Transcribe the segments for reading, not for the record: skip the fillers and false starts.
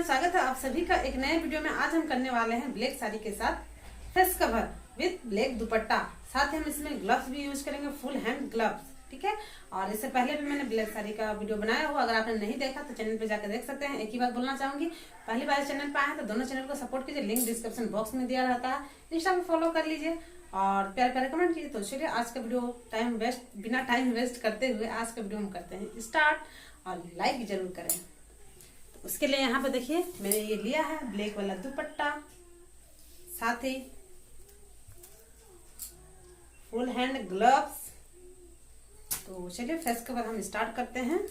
एवरीवन, स्वागत है आप सभी का एक नए वीडियो में। आज हम करने वाले हैं ब्लैक साड़ी के साथ फेस कवर विद ब्लैक दुपट्टा। साथ ही हम इसमें ग्लव्स भी यूज करेंगे, फुल हैंड ग्लव्स, ठीक है। और इससे पहले भी मैंने ब्लैक साड़ी का वीडियो बनाया हुआ, अगर आपने नहीं देखा तो चैनल पे जाकर देख सकते हैं। एक ही बात बोलना चाहूंगी, पहली बार चैनल पे आए हैं तो दोनों चैनल को सपोर्ट कीजिए, लिंक डिस्क्रिप्शन बॉक्स में दिया रहता है। इंस्टा पे फॉलो कर लीजिए और प्यार प्यारे कमेंट कीजिए। तो चलिए आज का वीडियो बिना टाइम वेस्ट करते हुए आज का वीडियो हम करते हैं स्टार्ट। और लाइक जरूर करें। उसके लिए यहाँ पे देखिए मैंने ये लिया है ब्लैक वाला दुपट्टा, साथ ही फुल हैंड ग्लव्स। तो चलिए फेस कवर हम स्टार्ट करते हैं।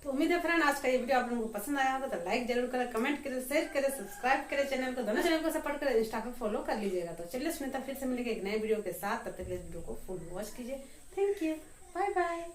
तो उम्मीद है फ्रेंड आज का ये वीडियो आप लोगों को पसंद आया होगा, तो लाइक जरूर करें, कमेंट करें, शेयर करें, सब्सक्राइब करें चैनल को, दोनों चैनल को सपोर्ट करें, इंस्टा पे फॉलो कर लीजिएगा। तो चलिए सुनीता फिर से मिलेंगे एक नए वीडियो के साथ, तब तक इस वीडियो को फुल वॉच कीजिए। Thank you, bye bye.